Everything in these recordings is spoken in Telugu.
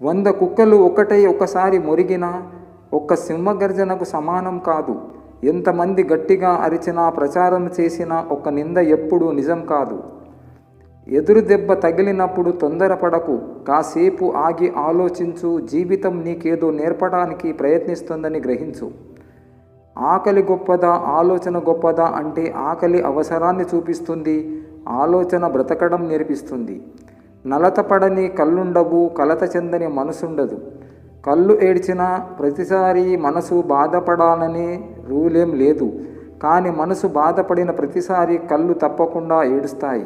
100 కుక్కలు ఒకటై ఒకసారి మొరిగినా ఒక్క సింహగర్జనకు సమానం కాదు. ఎంతమంది గట్టిగా అరిచినా, ప్రచారం చేసినా ఒక్క నింద ఎప్పుడూ నిజం కాదు. ఎదురు దెబ్బ తగిలినప్పుడు తొందరపడకు. కాసేపు ఆగి ఆలోచించు. జీవితం నీకేదో నేర్పడానికి ప్రయత్నిస్తుందని గ్రహించు. ఆకలి గొప్పదా, ఆలోచన గొప్పదా అంటే ఆకలి అవసరాన్ని చూపిస్తుంది, ఆలోచన బ్రతకడం నేర్పిస్తుంది. నలతపడని కళ్ళుండవు, కలత చెందని మనసుండదు. కళ్ళు ఏడ్చినా ప్రతిసారి మనసు బాధపడాలనే రూలేం లేదు. కానీ మనసు బాధపడిన ప్రతిసారి కళ్ళు తప్పకుండా ఏడుస్తాయి.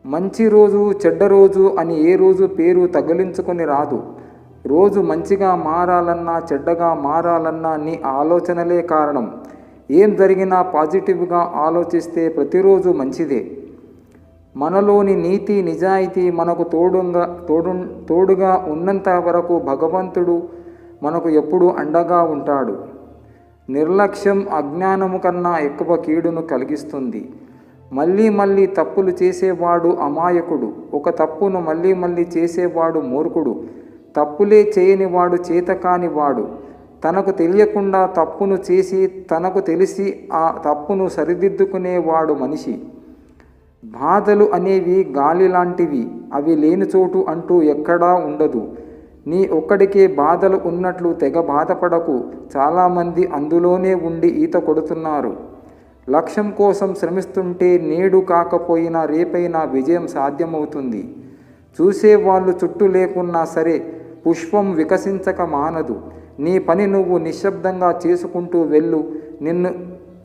మంచి రోజు, చెడ్డ రోజు అని ఏ రోజు పేరు తగిలించుకొని రాదు. రోజు మంచిగా మారాలన్నా, చెడ్డగా మారాలన్నా నీ ఆలోచనలే కారణం. ఏం జరిగినా పాజిటివ్గా ఆలోచిస్తే ప్రతిరోజు మంచిదే. మనలోని నీతి, నిజాయితీ మనకు తోడుగా ఉన్నంత వరకు భగవంతుడు మనకు ఎప్పుడూ అండగా ఉంటాడు. నిర్లక్ష్యం అజ్ఞానము కన్నా ఎక్కువ కీడును కలిగిస్తుంది. మళ్ళీ మళ్ళీ తప్పులు చేసేవాడు అమాయకుడు. ఒక తప్పును మళ్ళీ మళ్ళీ చేసేవాడు మూర్ఖుడు. తప్పులే చేయనివాడు చేతకానివాడు. తనకు తెలియకుండా తప్పును చేసి తనకు తెలిసి ఆ తప్పును సరిదిద్దుకునేవాడు మనిషి. బాధలు అనేవి గాలి లాంటివి. అవి లేని చోటు అంటూ ఎక్కడా ఉండదు. నీ ఒక్కడికే బాధలు ఉన్నట్లు తెగ బాధపడకు. చాలామంది అందులోనే ఉండి ఈత కొడుతున్నారు. లక్ష్యం కోసం శ్రమిస్తుంటే నేడు కాకపోయినా రేపైనా విజయం సాధ్యమవుతుంది. చూసేవాళ్ళు చుట్టూ లేకున్నా సరే పుష్పం వికసించక మానదు. నీ పని నువ్వు నిశ్శబ్దంగా చేసుకుంటూ వెళ్ళు. నిన్ను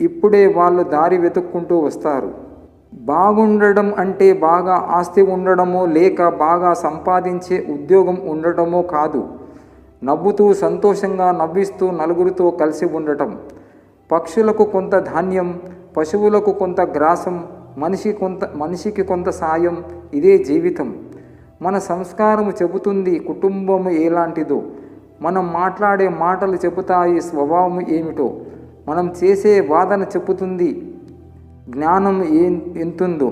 ఇప్పుడే వాళ్ళు దారి వెతుక్కుంటూ వస్తారు. బాగుండడం అంటే బాగా ఆస్తి ఉండడమో లేక బాగా సంపాదించే ఉద్యోగం ఉండటమో కాదు. నవ్వుతూ సంతోషంగా నవ్విస్తూ నలుగురితో కలిసి ఉండటం. పక్షులకు కొంత ధాన్యం, పశువులకు కొంత గ్రాసం, మనిషికి కొంత సాయం. ఇదే జీవితం. మన సంస్కారము చెబుతుంది కుటుంబము ఎలాంటిదో. మనం మాట్లాడే మాటలు చెబుతాయి స్వభావం ఏమిటో. మనం చేసే వాదన చెబుతుంది జ్ఞానం ఎంతుందో.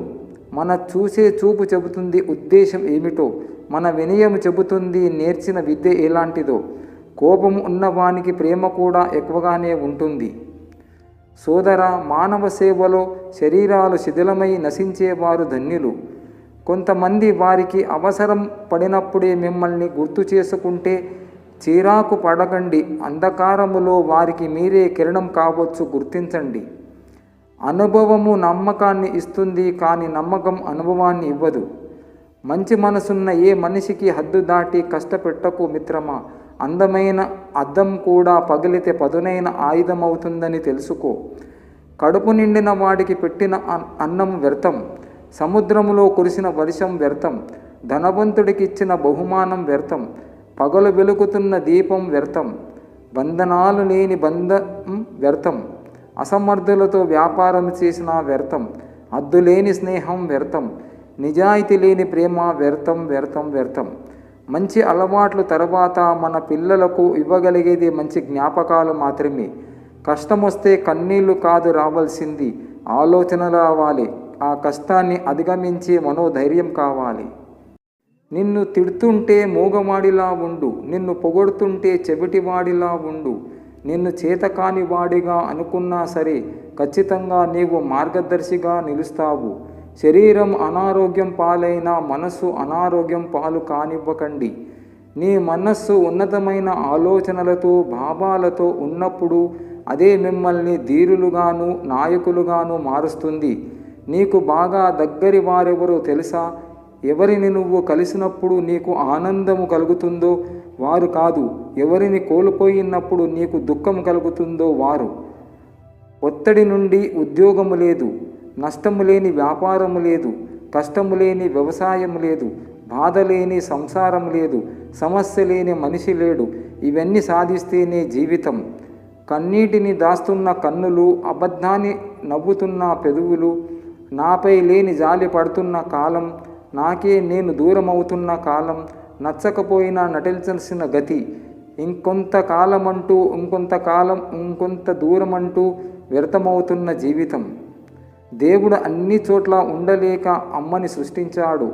మన చూసే చూపు చెబుతుంది ఉద్దేశం ఏమిటో. మన వినయం చెబుతుంది నేర్చిన విద్య ఎలాంటిదో. కోపం ఉన్నవానికి ప్రేమ కూడా ఎక్కువగానే ఉంటుంది. సోదర, మానవ సేవలో శరీరాలు శిథిలమై నశించేవారు ధన్యులు. కొంతమంది వారికి అవసరం పడినప్పుడే మిమ్మల్ని గుర్తు చేసుకుంటే చిరాకు పడకండి. అంధకారములో వారికి మీరే కిరణం కావచ్చు, గుర్తించండి. అనుభవము నమ్మకాన్ని ఇస్తుంది, కానీ నమ్మకం అనుభవాన్ని ఇవ్వదు. మంచి మనసున్న ఏ మనిషికి హద్దు దాటి కష్టపెట్టకు మిత్రమా. అందమైన అద్దం కూడా పగిలితే పదునైన ఆయుధమవుతుందని తెలుసుకో. కడుపు నిండిన వాడికి పెట్టిన అన్నం వ్యర్థం. సముద్రములో కురిసిన వర్షం వ్యర్థం. ధనవంతుడికి ఇచ్చిన బహుమానం వ్యర్థం. పగలు వెలుగుతున్న దీపం వ్యర్థం. బంధనాలు లేని బంధం వ్యర్థం. అసమర్థులతో వ్యాపారం చేసిన వ్యర్థం. హద్దులేని స్నేహం వ్యర్థం. నిజాయితీ లేని ప్రేమ వ్యర్థం వ్యర్థం వ్యర్థం. మంచి అలవాట్లు తర్వాత మన పిల్లలకు ఇవ్వగలిగేది మంచి జ్ఞాపకాలు మాత్రమే. కష్టమొస్తే కన్నీళ్లు కాదు రావాల్సింది, ఆలోచన రావాలి. ఆ కష్టాన్ని అధిగమించే మనోధైర్యం కావాలి. నిన్ను తిడుతుంటే మూగవాడిలా ఉండు. నిన్ను పొగడుతుంటే చెవిటివాడిలా ఉండు. నిన్ను చేతకాని వాడిగా అనుకున్నా సరే ఖచ్చితంగా నీవు మార్గదర్శిగా నిలుస్తావు. శరీరం అనారోగ్యం పాలైన మనస్సు అనారోగ్యం పాలు కానివ్వకండి. నీ మనస్సు ఉన్నతమైన ఆలోచనలతో, భావాలతో ఉన్నప్పుడు అదే మిమ్మల్ని ధీరులుగాను, నాయకులుగాను మారుస్తుంది. నీకు బాగా దగ్గరి వారెవరో తెలుసా? ఎవరిని నువ్వు కలిసినప్పుడు నీకు ఆనందము కలుగుతుందో వారు కాదు. ఎవరిని కోల్పోయినప్పుడు నీకు దుఃఖం కలుగుతుందో వారు. ఒత్తిడి నుండి ఉద్యోగము లేదు, నష్టము లేని వ్యాపారము లేదు, కష్టము లేని వ్యవసాయం లేదు, బాధ లేని సంసారం లేదు, సమస్య లేని మనిషి లేడు. ఇవన్నీ సాధిస్తేనే జీవితం. కన్నీటిని దాస్తున్న కన్నులు, అబద్ధాన్ని నవ్వుతున్న పెదవులు, నాపై లేని జాలి పడుతున్న కాలం, నాకే నేను దూరమవుతున్న కాలం, నచ్చకపోయినా నటించాల్సిన గతి, ఇంకొంత దూరం అంటూ వ్యర్థమవుతున్న జీవితం. దేవుడు అన్ని చోట్ల ఉండలేక అమ్మని సృష్టించాడు.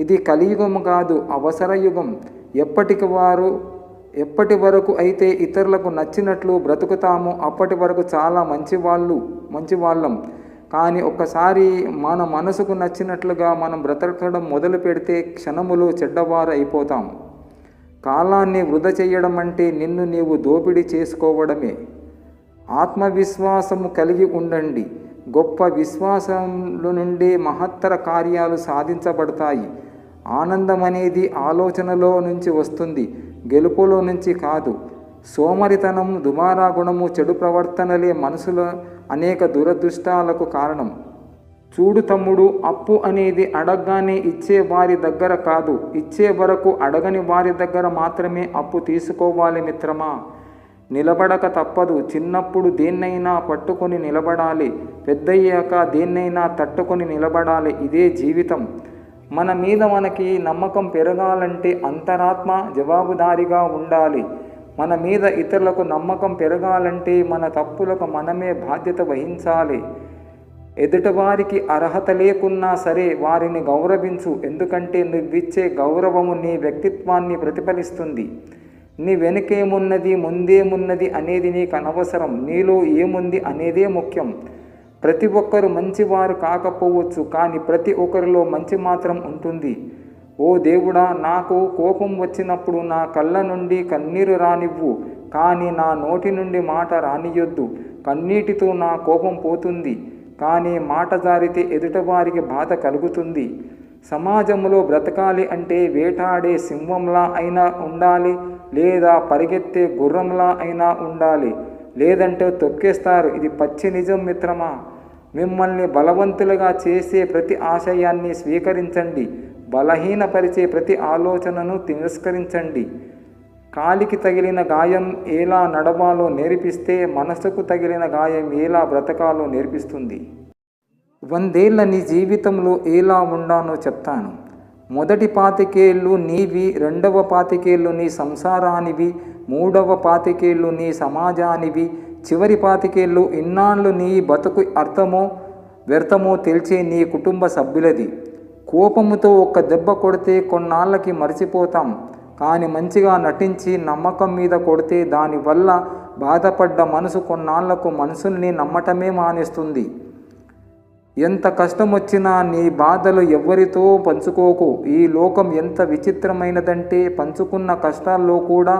ఇది కలియుగం కాదు, అవసర యుగం. ఎప్పటి వరకు అయితే ఇతరులకు నచ్చినట్లు బ్రతుకుతామో అప్పటి వరకు చాలా మంచివాళ్ళం. కానీ ఒక్కసారి మన మనసుకు నచ్చినట్లుగా మనం బ్రతకడం మొదలు పెడితే క్షణములో చెడ్డవారు అయిపోతాం. కాలాన్ని వృధా చేయడం అంటే నిన్ను నీవు దోపిడీ చేసుకోవడమే. ఆత్మవిశ్వాసము కలిగి ఉండండి. గొప్ప విశ్వాసంలో నుండి మహత్తర కార్యాలు సాధించబడతాయి. ఆనందం అనేది ఆలోచనలో నుంచి వస్తుంది, గెలుపులో నుంచి కాదు. సోమరితనం, దుమారా గుణము, చెడు ప్రవర్తనలే మనసులో అనేక దురదృష్టాలకు కారణం. చూడు తమ్ముడు, అప్పు అనేది అడగగానే ఇచ్చే వారి దగ్గర కాదు, ఇచ్చే వరకు అడగని వారి దగ్గర మాత్రమే అప్పు తీసుకోవాలి మిత్రమా. నిలబడక తప్పదు. చిన్నప్పుడు దేన్నైనా పట్టుకొని నిలబడాలి, పెద్దయ్యాక దేన్నైనా తట్టుకొని నిలబడాలి. ఇదే జీవితం. మన మీద మనకి నమ్మకం పెరగాలంటే అంతరాత్మ జవాబుదారీగా ఉండాలి. మన మీద ఇతరులకు నమ్మకం పెరగాలంటే మన తప్పులకు మనమే బాధ్యత వహించాలి. ఎదుటివారికి అర్హత లేకున్నా సరే వారిని గౌరవించు. ఎందుకంటే నువ్విచ్చే గౌరవము నీ వ్యక్తిత్వాన్ని ప్రతిఫలిస్తుంది. నీ వెనుకేమున్నది, ముందేమున్నది అనేది నీకు అనవసరం. నీలో ఏముంది అనేదే ముఖ్యం. ప్రతి ఒక్కరు మంచివారు కాకపోవచ్చు, కానీ ప్రతి ఒక్కరిలో మంచి మాత్రం ఉంటుంది. ఓ దేవుడా, నాకు కోపం వచ్చినప్పుడు నా కళ్ళ నుండి కన్నీరు రానివ్వు, కానీ నా నోటి నుండి మాట రానియొద్దు. కన్నీటితో నా కోపం పోతుంది, కానీ మాట జారితే ఎదుటివారికి బాధ కలుగుతుంది. సమాజంలో బ్రతకాలి అంటే వేటాడే సింహంలా అయినా ఉండాలి, లేదా పరిగెత్తే గుర్రంలా అయినా ఉండాలి, లేదంటే తొక్కేస్తారు. ఇది పచ్చి నిజం మిత్రమా. మిమ్మల్ని బలవంతులుగా చేసే ప్రతి ఆశయాన్ని స్వీకరించండి. బలహీనపరిచే ప్రతి ఆలోచనను తిరస్కరించండి. కాలికి తగిలిన గాయం ఎలా నడవాలో నేర్పిస్తే మనసుకు తగిలిన గాయం ఎలా బ్రతకాలో నేర్పిస్తుంది. 100 ఏళ్ల నీ జీవితంలో ఎలా ఉండానో చెప్తాను. మొదటి 25 ఏళ్ళు నీవి, రెండవ 25 ఏళ్ళు నీ సంసారానివి, మూడవ 25 ఏళ్ళు నీ సమాజానివి, చివరి 25 ఏళ్ళు ఇన్నాళ్ళు నీ బతుకు అర్థమో వ్యర్థమో తెలిసే నీ కుటుంబ సభ్యులది. కోపముతో ఒక్క దెబ్బ కొడితే కొన్నాళ్ళకి మర్చిపోతాం, కానీ మంచిగా నటించి నమ్మకం మీద కొడితే దానివల్ల బాధపడ్డ మనసు కొన్నాళ్లకు మనసుని నమ్మటమే మానేస్తుంది. ఎంత కష్టం వచ్చినా నీ బాధలు ఎవ్వరితో పంచుకోకు. ఈ లోకం ఎంత విచిత్రమైనదంటే పంచుకున్న కష్టాల్లో కూడా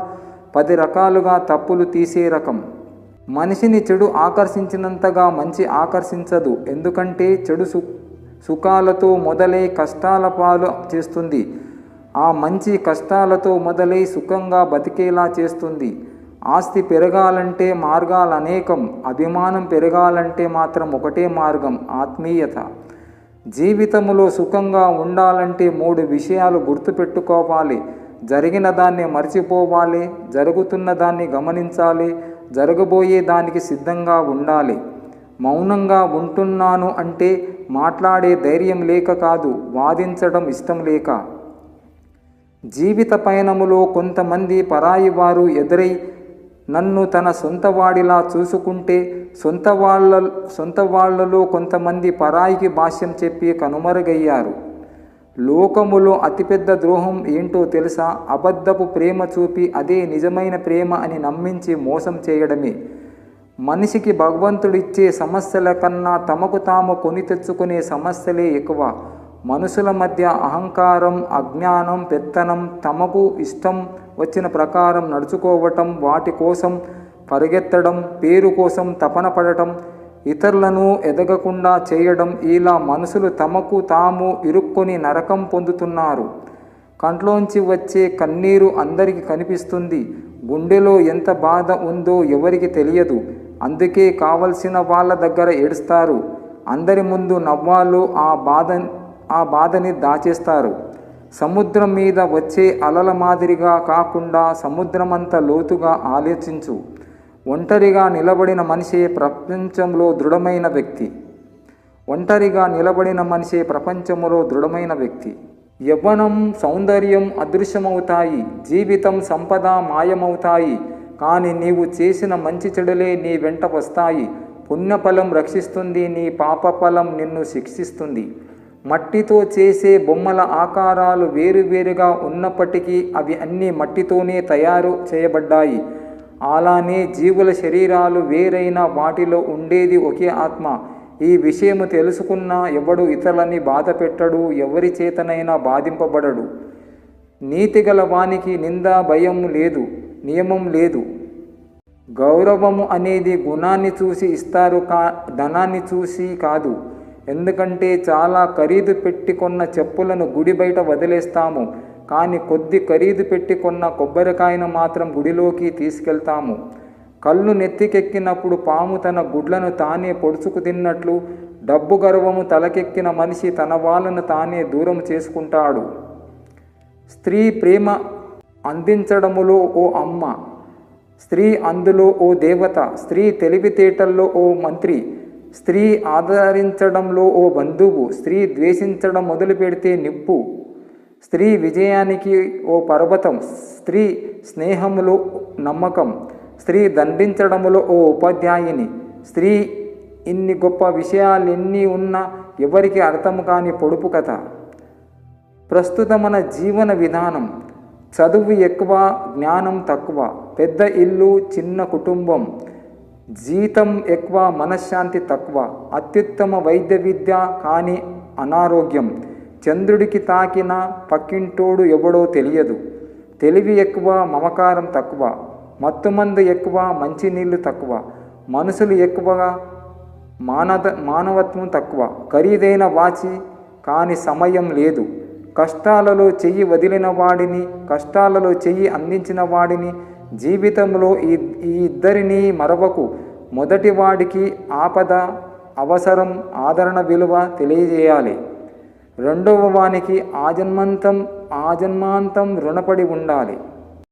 10 రకాలుగా తప్పులు తీసే రకం. మనిషిని చెడు ఆకర్షించినంతగా మంచి ఆకర్షించదు. ఎందుకంటే చెడు సుఖాలతో మొదలై కష్టాల పాలు చేస్తుంది. ఆ మంచి కష్టాలతో మొదలై సుఖంగా బతికేలా చేస్తుంది. ఆస్తి పెరగాలంటే మార్గాలు అనేకం. అభిమానం పెరగాలంటే మాత్రం ఒకటే మార్గం, ఆత్మీయత. జీవితంలో సుఖంగా ఉండాలంటే 3 విషయాలు గుర్తుపెట్టుకోవాలి. జరిగిన దాన్ని మర్చిపోవాలి, జరుగుతున్న దాన్ని గమనించాలి, జరగబోయే దానికి సిద్ధంగా ఉండాలి. మౌనంగా ఉంటున్నాను అంటే మాట్లాడే ధైర్యం లేక కాదు, వాదించడం ఇష్టం లేక. జీవిత పయనములో కొంతమంది పరాయి వారు ఎదురై నన్ను తన సొంతవాడిలా చూసుకుంటే సొంత వాళ్ళలో కొంతమంది పరాయికి భాష్యం చెప్పి కనుమరుగయ్యారు. లోకములో అతిపెద్ద ద్రోహం ఏంటో తెలుసా? అబద్ధపు ప్రేమ చూపి అదే నిజమైన ప్రేమ అని నమ్మించి మోసం చేయడమే. మనిషికి భగవంతుడిచ్చే సమస్యల కన్నా తమకు తాము కొని తెచ్చుకునే సమస్యలే ఎక్కువ. మనుషుల మధ్య అహంకారం, అజ్ఞానం, పెత్తనం, తమకు ఇష్టం వచ్చిన ప్రకారం నడుచుకోవటం, వాటి కోసం పరిగెత్తడం, పేరు కోసం తపన పడటం, ఇతరులను ఎదగకుండా చేయడం, ఇలా మనుషులు తమకు తాము ఇరుక్కొని నరకం పొందుతున్నారు. కంట్లోంచి వచ్చే కన్నీరు అందరికీ కనిపిస్తుంది. గుండెలో ఎంత బాధ ఉందో ఎవరికి తెలియదు. అందుకే కావలసిన వాళ్ళ దగ్గర ఏడుస్తారు. అందరి ముందు నవ్వాలో ఆ బాధని దాచేస్తారు. సముద్రం మీద వచ్చే అలల మాదిరిగా కాకుండా సముద్రమంత లోతుగా ఆలోచించు. ఒంటరిగా నిలబడిన మనిషే ప్రపంచంలో దృఢమైన వ్యక్తి. యవ్వనం, సౌందర్యం అదృశ్యమవుతాయి. జీవితం, సంపద మాయమవుతాయి. కానీ నీవు చేసిన మంచి చెడులే నీ వెంట వస్తాయి. పుణ్యఫలం రక్షిస్తుంది, నీ పాపఫలం నిన్ను శిక్షిస్తుంది. మట్టితో చేసే బొమ్మల ఆకారాలు వేరువేరుగా ఉన్నప్పటికీ అవి అన్నీ మట్టితోనే తయారు చేయబడ్డాయి. అలానే జీవుల శరీరాలు వేరైన వాటిలో ఉండేది ఒకే ఆత్మ. ఈ విషయము తెలుసుకున్న ఎవడు ఇతరులని బాధ పెట్టడు, ఎవరి చేతనైనా బాధింపబడడు. నీతిగల వానికి నింద భయం లేదు, నియమం లేదు. గౌరవము అనేది గుణాన్ని చూసి ఇస్తారు, ధనాన్ని చూసి కాదు. ఎందుకంటే చాలా ఖరీదు పెట్టి కొన్న చెప్పులను గుడి బయట వదిలేస్తాము, కానీ కొద్ది ఖరీదు పెట్టి కొన్న కొబ్బరికాయను మాత్రం గుడిలోకి తీసుకెళ్తాము. కళ్ళు నెత్తికెక్కినప్పుడు పాము తన గుడ్లను తానే పొడుచుకు తిన్నట్లు డబ్బు గర్వము తలకెక్కిన మనిషి తన వాళ్ళను తానే దూరం చేసుకుంటాడు. స్త్రీ ప్రేమ అందించడములో ఓ అమ్మ, స్త్రీ అందులో ఓ దేవత, స్త్రీ తెలివితేటల్లో ఓ మంత్రి, స్త్రీ ఆదరించడంలో ఓ బంధువు, స్త్రీ ద్వేషించడం మొదలు పెడితే నిప్పు, స్త్రీ విజయానికి ఓ పర్వతం, స్త్రీ స్నేహములో నమ్మకం, స్త్రీ దండించడములో ఓ ఉపాధ్యాయుని, స్త్రీ ఇన్ని గొప్ప విషయాలెన్ని ఉన్నా ఎవరికి అర్థం కాని పొడుపు కథ. ప్రస్తుత మన జీవన విధానం: చదువు ఎక్కువ, జ్ఞానం తక్కువ, పెద్ద ఇల్లు, చిన్న కుటుంబం, జీతం ఎక్కువ, మనశ్శాంతి తక్కువ, అత్యుత్తమ వైద్య విద్య కానీ అనారోగ్యం, చంద్రుడికి తాకిన పక్కింటోడు ఎవడో తెలియదు, తెలివి ఎక్కువ, మమకారం తక్కువ, మత్తుమందు ఎక్కువ, మంచినీళ్ళు తక్కువ, మనుషులు ఎక్కువగా, మానవత్వం తక్కువ, ఖరీదైన వాచి కానీ సమయం లేదు, కష్టాలలో చెయ్యి వదిలిన వాడిని, కష్టాలలో చెయ్యి అందించిన వాడిని, జీవితంలో ఈ ఇద్దరిని మరవకు. మొదటివాడికి ఆపద, అవసరం, ఆదరణ విలువ తెలియజేయాలి. రెండవ వానికి ఆజన్మాంతం రుణపడి ఉండాలి.